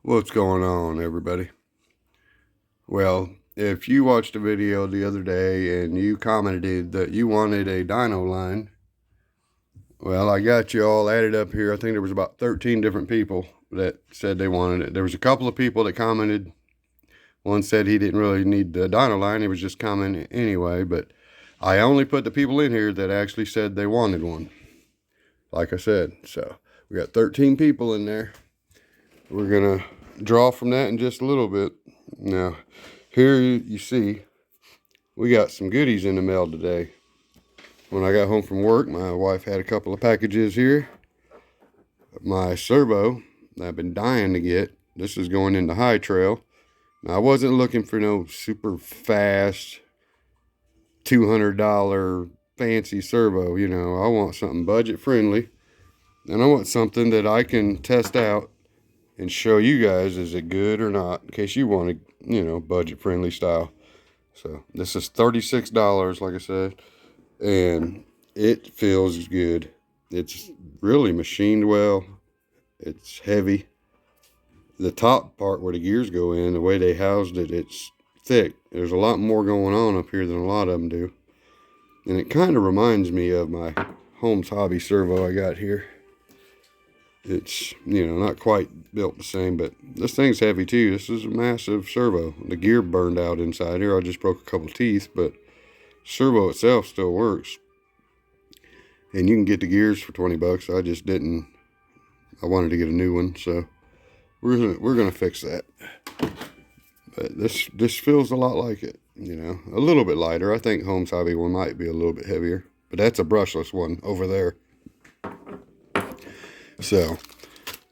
What's going on, everybody? Well, if you watched a video the other day and you commented that you wanted a Dino line, well, I got you all added up here. I think there was about 13 different people that said they wanted it. There was a couple of people that commented. One said he didn't really need the Dino line. He was just commenting anyway, but I only put the people in here that actually said they wanted one. Like I said, so we got 13 people in there. We're going to draw from that in just a little bit. Now, here you see we got some goodies in the mail today. When I got home from work, my wife had a couple of packages here. My Servo that I've been dying to get. This is going into High Trail. Now, I wasn't looking for no super fast $200 fancy Servo. You know, I want something budget friendly. And I want something that I can test out and show you guys, is it good or not, in case you want to, you know, budget friendly style. So this is $36, like I said, and it feels good. It's really machined well. It's heavy. The top part where the gears go in, the way they housed it, it's thick. There's a lot more going on up here than a lot of them do. And it kind of reminds me of my Holmes Hobby Servo I got here. It's, you know, not quite built the same, but this thing's heavy too. This is a massive servo. The gear burned out inside here. I just broke a couple teeth, but servo itself still works. And you can get the gears for 20 bucks. I just didn't. I wanted to get a new one, so we're gonna fix that. But this feels a lot like it, you know, a little bit lighter. I think Holmes Hobby one might be a little bit heavier, but that's a brushless one over there. So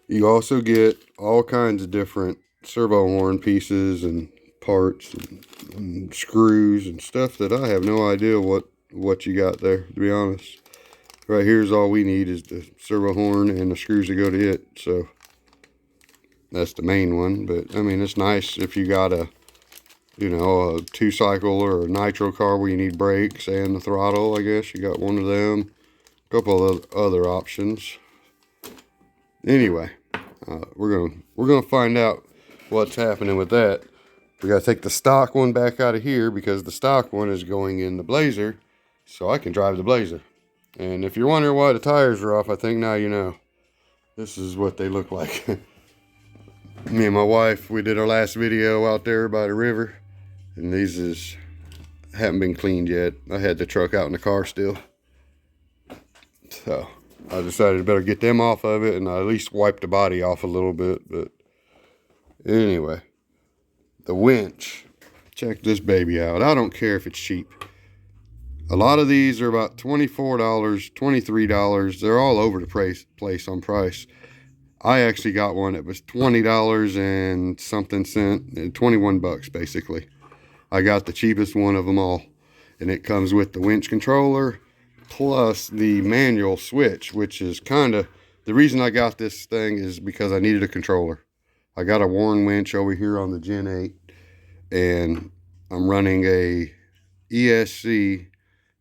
you also get all kinds of different servo horn pieces and parts and screws and stuff that I have no idea what you got there, to be honest. Right here's all we need is the servo horn and the screws that go to it. So that's the main one. But I mean, it's nice if you got a, you know, a 2-cycle or a nitro car where you need brakes and the throttle. I guess you got one of them. A couple of other options. Anyway, we're gonna find out what's happening with that. We gotta take the stock one back out of here because the stock one is going in the Blazer, so I can drive the Blazer. And if you're wondering why the tires are off, I think now you know. This is what they look like. Me and my wife, we did our last video out there by the river, and these haven't been cleaned yet. I had the truck out in the car still, so I decided I better get them off of it and at least wipe the body off a little bit. But anyway, the winch. Check this baby out. I don't care if it's cheap. A lot of these are about $24, $23. They're all over the place on price. I actually got one that was $20 and something cent, 21 bucks basically. I got the cheapest one of them all. And it comes with the winch controller, plus the manual switch, which is kind of the reason I got this thing is because I needed a controller. I got a Warren winch over here on the Gen 8, and I'm running a ESC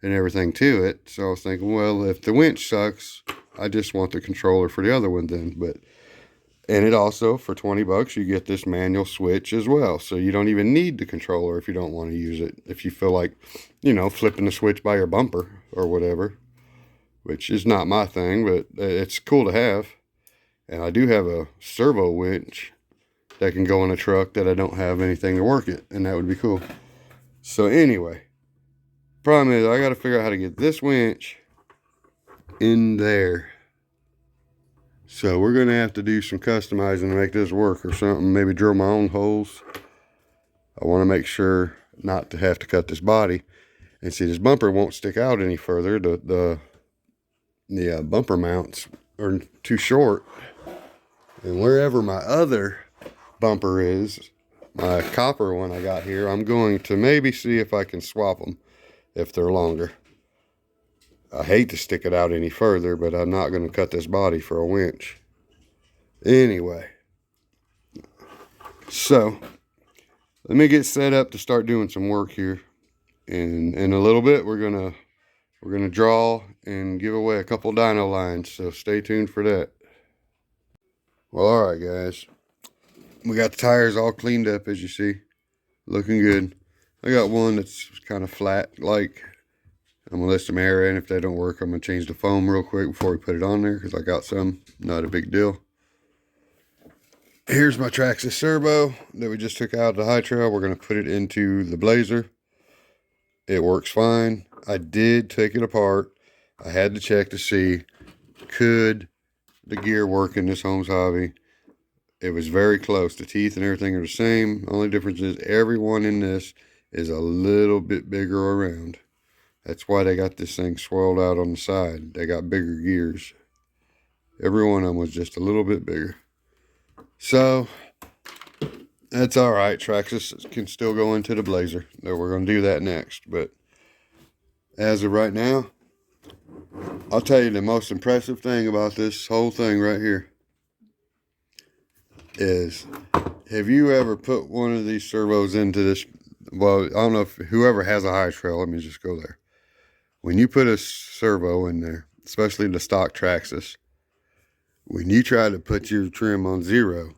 and everything to it. So I was thinking, well, if the winch sucks, I just want the controller for the other one then. And it also, for 20 bucks, you get this manual switch as well. So you don't even need the controller if you don't want to use it. If you feel like, you know, flipping the switch by your bumper or whatever, which is not my thing, but it's cool to have. And I do have a servo winch that can go in a truck that I don't have anything to work it, and that would be cool. So anyway, problem is I got to figure out how to get this winch in there. So we're going to have to do some customizing to make this work or something. Maybe drill my own holes. I want to make sure not to have to cut this body. And see, this bumper won't stick out any further. The bumper mounts are too short. And wherever my other bumper is, my copper one I got here, I'm going to maybe see if I can swap them if they're longer. I hate to stick it out any further, but I'm not going to cut this body for a winch. Anyway, so let me get set up to start doing some work here. And in a little bit, we're gonna draw and give away a couple Dino lines. So stay tuned for that. Well, all right, guys. We got the tires all cleaned up, as you see. Looking good. I got one that's kind of flat, like. I'm gonna let some air in. If they don't work, I'm gonna change the foam real quick before we put it on there, because I got some. Not a big deal. Here's my Traxxas Servo that we just took out of the high trail. We're gonna put it into the Blazer. It works fine. I did take it apart. I had to check to see, could the gear work in this Holmes Hobby. It was very close. The teeth and everything are the same. Only difference is everyone in this is a little bit bigger around. That's why they got this thing swirled out on the side. They got bigger gears. Every one of them was just a little bit bigger. So, that's alright. Traxxas can still go into the Blazer. We're going to do that next. But, as of right now, I'll tell you the most impressive thing about this whole thing right here is, have you ever put one of these servos into this? Well, I don't know if whoever has a high trail, let me just go there. When you put a servo in there, especially the stock Traxxas, when you try to put your trim on zero,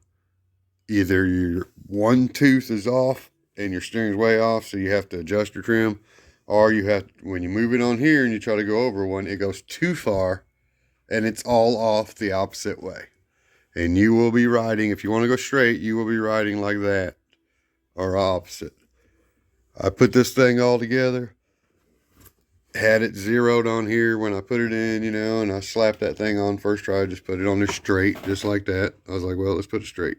either your one tooth is off and your steering's way off, so you have to adjust your trim, or you have, when you move it on here and you try to go over one, it goes too far and it's all off the opposite way. And you will be riding, if you want to go straight, you will be riding like that, or opposite. I put this thing all together, had it zeroed on here when I put it in, you know, and I slapped that thing on first try. I just put it on there straight, just like that. I was like, well, let's put it straight.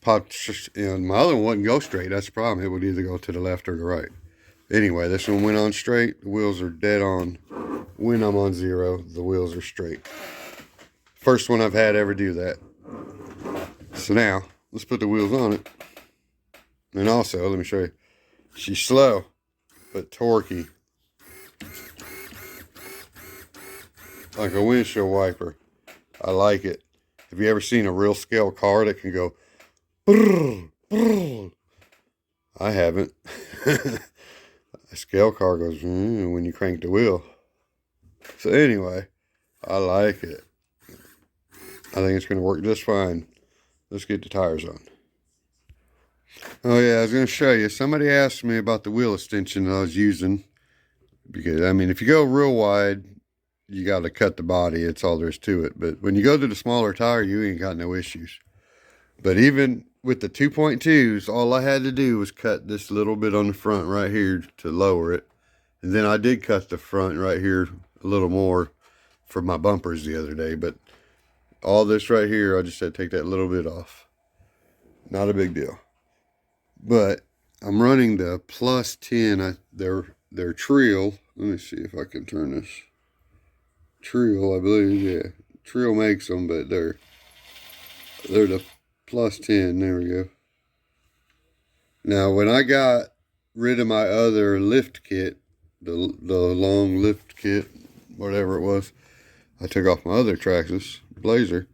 Popped, and my other one wouldn't go straight. That's the problem. It would either go to the left or the right. Anyway, this one went on straight. The wheels are dead on. When I'm on zero, the wheels are straight. First one I've had ever do that. So now, let's put the wheels on it. And also, let me show you. She's slow, but torquey. Like a windshield wiper. I like it. Have you ever seen a real scale car that can go brrr, brrr? I haven't. A scale car goes when you crank the wheel. So anyway, I like it. I think it's going to work just fine. Let's get the tires on. Oh yeah, I was going to show you. Somebody asked me about the wheel extension that I was using. Because, I mean, if you go real wide, you got to cut the body. It's all there is to it. But when you go to the smaller tire, you ain't got no issues. But even with the 2.2s, all I had to do was cut this little bit on the front right here to lower it. And then I did cut the front right here a little more for my bumpers the other day. But all this right here, I just had to take that little bit off. Not a big deal. But I'm running the plus 10. They're Trio. Let me see if I can turn this. Trio, I believe, yeah. Trio makes them, but they're the plus 10. There we go. Now, when I got rid of my other lift kit, the long lift kit, whatever it was, I took off my other Traxxas Blazer,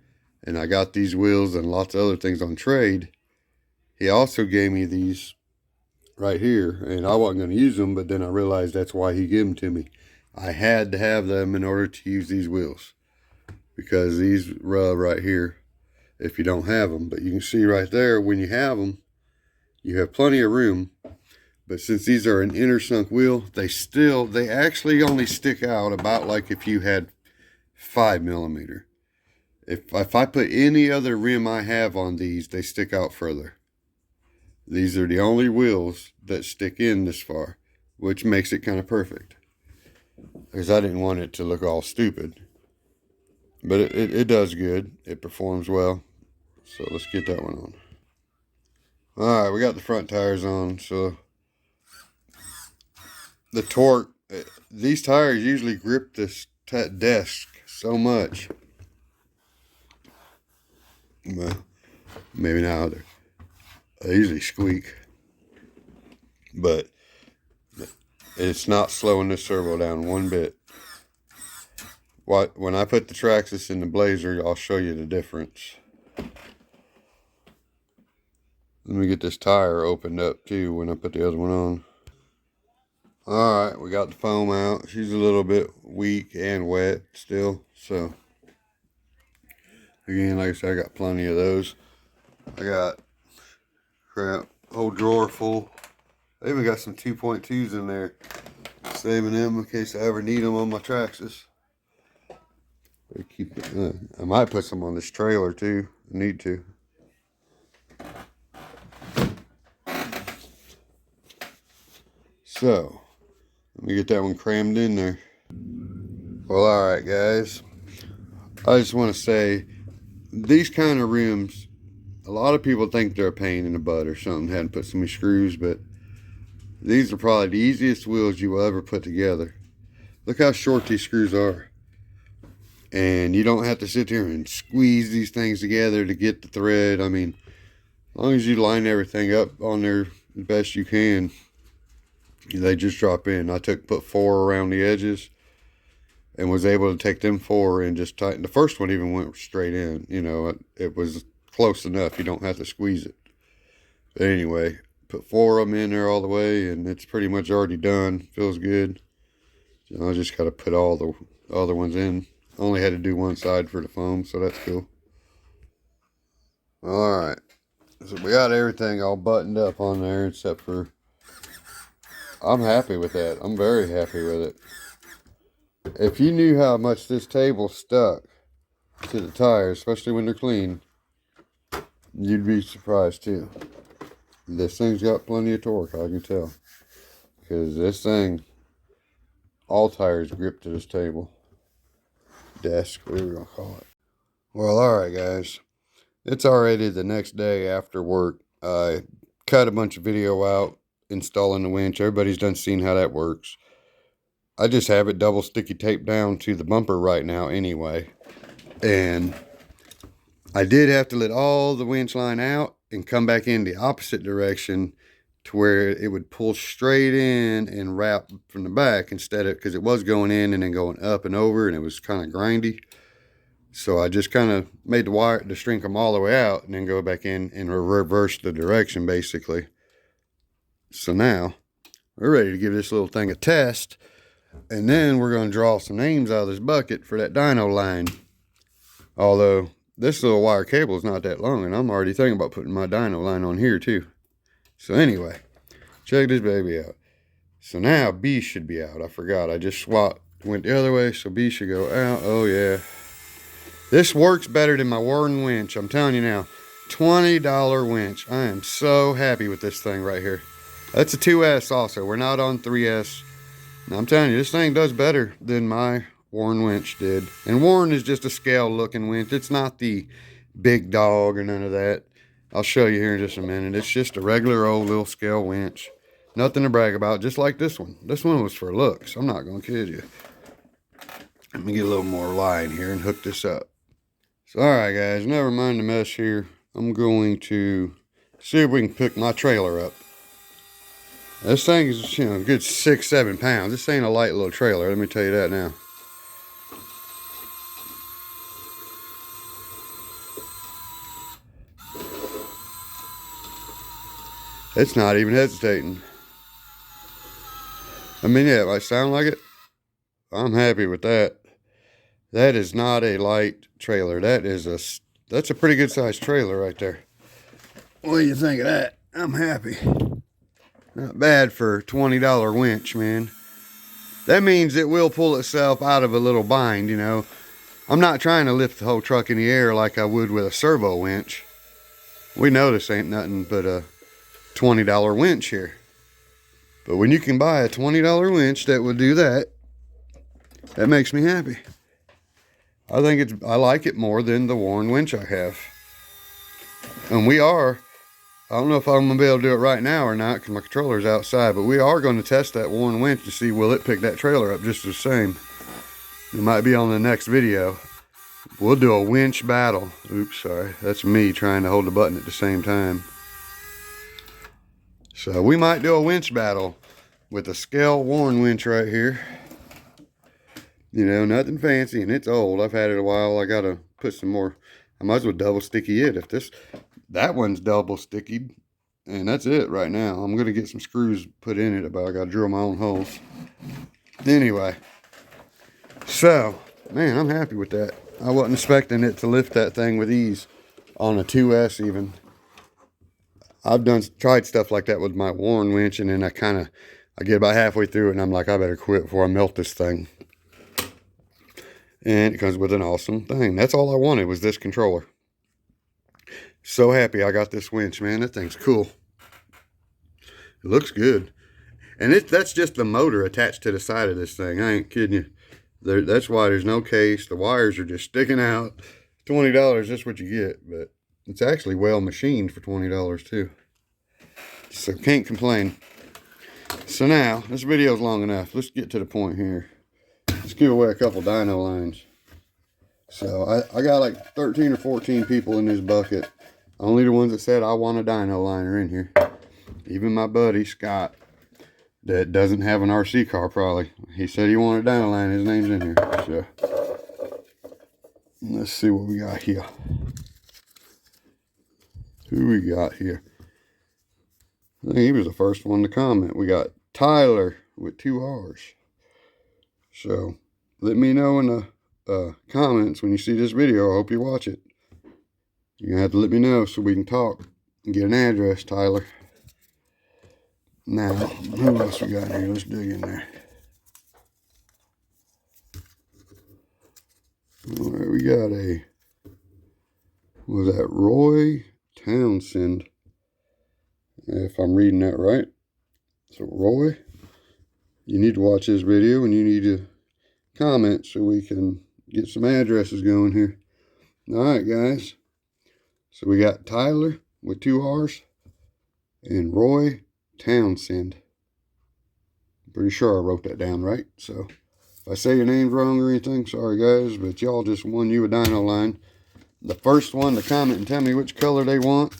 and I got these wheels and lots of other things on trade. He also gave me these right here, and I wasn't going to use them, but then I realized that's why he gave them to me. I had to have them in order to use these wheels, because these rub right here if you don't have them. But you can see right there, when you have them, you have plenty of room. But since these are an inner sunk wheel, they actually only stick out about like if you had 5mm. If I put any other rim I have on these, they stick out further. These are the only wheels that stick in this far, which makes it kind of perfect. Because I didn't want it to look all stupid. But it does good. It performs well. So let's get that one on. Alright, we got the front tires on. So the torque, these tires usually grip this desk so much. Well, maybe not. They usually squeak. But it's not slowing this servo down one bit. When I put the Traxxas in the Blazer, I'll show you the difference. Let me get this tire opened up too when I put the other one on. Alright, we got the foam out. She's a little bit weak and wet still. So, again, like I said, I got plenty of those. I got crap, whole drawer full. I even got some 2.2s in there, saving them in case I ever need them on my Traxxas. I might put some on this trailer too. I need to. So, let me get that one crammed in there. Well, alright guys. I just want to say, these kind of rims, a lot of people think they're a pain in the butt or something, hadn't put so many screws, but these are probably the easiest wheels you will ever put together. Look how short these screws are. And you don't have to sit there and squeeze these things together to get the thread. I mean, as long as you line everything up on there the best you can, they just drop in. I put 4 around the edges and was able to take them 4 and just tighten. The first one even went straight in. You know, it was close enough. You don't have to squeeze it. But anyway, put 4 of them in there all the way, and it's pretty much already done. Feels good. So I just got to put all the other ones in. Only had to do one side for the foam, so that's cool. Alright, so we got everything all buttoned up on there except for, I'm happy with that. I'm very happy with it. If you knew how much this table stuck to the tires, especially when they're clean, you'd be surprised too. This thing's got plenty of torque, I can tell. Because this thing, all tires grip to this table. Desk, whatever you want to call it. Well, alright guys. It's already the next day after work. I cut a bunch of video out installing the winch. Everybody's done seen how that works. I just have it double sticky taped down to the bumper right now anyway. And I did have to let all the winch line out and come back in the opposite direction to where it would pull straight in and wrap from the back instead of, because it was going in and then going up and over and it was kind of grindy. So I just kind of made the string come all the way out and then go back in and reverse the direction basically. So now we're ready to give this little thing a test, and then we're going to draw some names out of this bucket for that Dino line. Although this little wire cable is not that long, and I'm already thinking about putting my Dino line on here too. So anyway, check this baby out. So now B should be out. I forgot. I just went the other way, so B should go out. Oh yeah. This works better than my Warden winch. I'm telling you now. $20 winch. I am so happy with this thing right here. That's a 2S also. We're not on 3S. And I'm telling you, this thing does better than my Warden winch did. And Warden is just a scale looking winch. It's not the big dog or none of that. I'll show you here in just a minute. It's just a regular old little scale winch. Nothing to brag about, just like this one. This one was for looks. I'm not going to kid you. Let me get a little more line here and hook this up. So, alright guys, never mind the mess here. I'm going to see if we can pick my trailer up. This thing is, you know, a good 6-7 pounds. This ain't a light little trailer, let me tell you that now. It's not even hesitating. I mean, yeah, it might sound like it. I'm happy with that. That is not a light trailer. That's a pretty good sized trailer right there. What do you think of that? I'm happy. Not bad for a $20 winch, man. That means it will pull itself out of a little bind, you know. I'm not trying to lift the whole truck in the air like I would with a servo winch. We know this ain't nothing but a $20 winch here. But when you can buy a $20 winch that would do that, that makes me happy. I like it more than the Warren winch I have. And I don't know if I'm going to be able to do it right now or not because my controller's outside, but we are going to test that Warren winch to see will it pick that trailer up just the same. It might be on the next video. We'll do a winch battle. Oops, sorry. That's me trying to hold the button at the same time. So we might do a winch battle with a scale Warren winch right here. You know, nothing fancy, and it's old. I've had it a while. I gotta put some more. I might as well double sticky it. That one's double stickied, and that's it right now. I'm gonna get some screws put in it, but I gotta drill my own holes. Anyway, so man, I'm happy with that. I wasn't expecting it to lift that thing with ease on a 2S even. I've tried stuff like that with my Warren winch, and then I get about halfway through it and I'm like, I better quit before I melt this thing. And it comes with an awesome thing. That's all I wanted was this controller. So happy I got this winch, man. That thing's cool. It looks good. And that's just the motor attached to the side of this thing. I ain't kidding you. That's why there's no case. The wires are just sticking out. $20, that's what you get. But it's actually well machined for $20 too. So can't complain. So now, this video's long enough. Let's get to the point here. Let's give away a couple Dino lines. So I got like 13 or 14 people in this bucket. Only the ones that said I want a Dino line are in here. Even my buddy Scott, that doesn't have an RC car probably. He said he wanted a Dino line. His name's in here. So let's see what we got here. Who we got here? I think he was the first one to comment. We got Tyler with 2 R's. So let me know in the comments when you see this video. I hope you watch it. You're going to have to let me know so we can talk and get an address, Tyler. Now, who else we got here? Let's dig in there. All right, we got was that Roy Townsend? If I'm reading that right. So Roy, you need to watch this video and you need to comment so we can get some addresses going here. All right, guys. So we got Tyler with 2 R's and Roy Townsend. I'm pretty sure I wrote that down right. So if I say your name's wrong or anything, sorry guys, but y'all just won you a Dino line. The first one to comment and tell me which color they want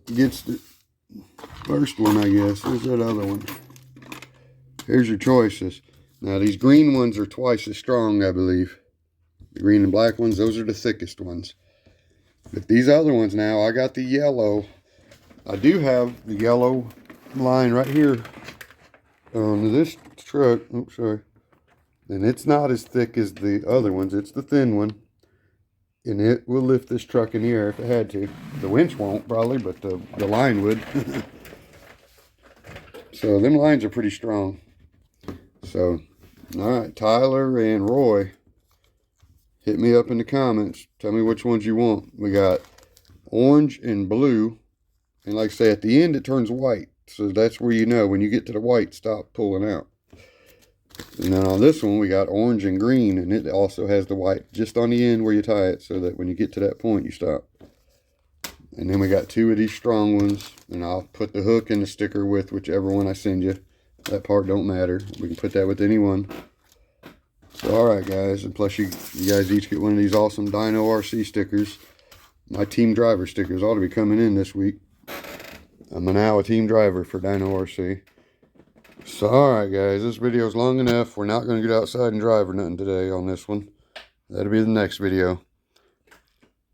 gets the first one, I guess. There's that other one. Here's your choices. Now these green ones are twice as strong, I believe. The green and black ones, those are the thickest ones. But these other ones now, I got the yellow. I do have the yellow line right here on this truck. Oops, sorry. And it's not as thick as the other ones. It's the thin one. And it will lift this truck in the air if it had to. The winch won't probably, but the line would. So them lines are pretty strong. So, all right, Tyler and Roy, hit me up in the comments. Tell me which ones you want. We got orange and blue. And like I say, at the end it turns white. So that's where you know when you get to the white, stop pulling out. And then on this one, we got orange and green, and it also has the white just on the end where you tie it, so that when you get to that point, you stop. And then we got 2 of these strong ones, and I'll put the hook and the sticker with whichever one I send you. That part don't matter. We can put that with any one. So, alright guys, and plus you guys each get one of these awesome Dino RC stickers. My team driver stickers ought to be coming in this week. I'm now a team driver for Dino RC. So, alright guys, this video's long enough. We're not going to get outside and drive or nothing today on this one. That'll be the next video.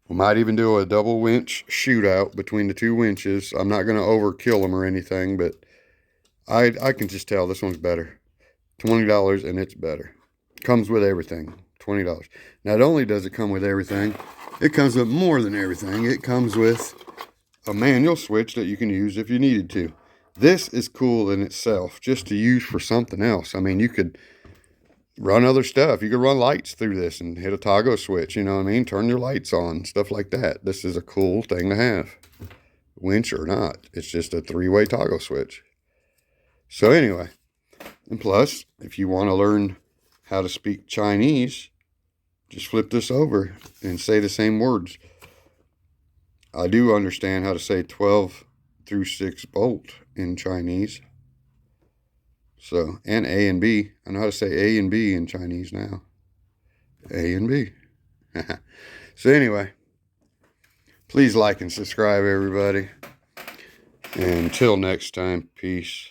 We might even do a double winch shootout between the 2 winches. I'm not going to overkill them or anything, but I can just tell this one's better. $20 and it's better. Comes with everything. $20. Not only does it come with everything, it comes with more than everything. It comes with a manual switch that you can use if you needed to. This is cool in itself, just to use for something else. I mean, you could run other stuff. You could run lights through this and hit a toggle switch, you know what I mean? Turn your lights on, stuff like that. This is a cool thing to have. Winch or not, it's just a 3-way toggle switch. So anyway, and plus, if you want to learn how to speak Chinese, just flip this over and say the same words. I do understand how to say 12 through 6 bolt in Chinese. So, and A and B. I know how to say A and B in Chinese now. A and B. So anyway, please like and subscribe, everybody. And until next time, peace.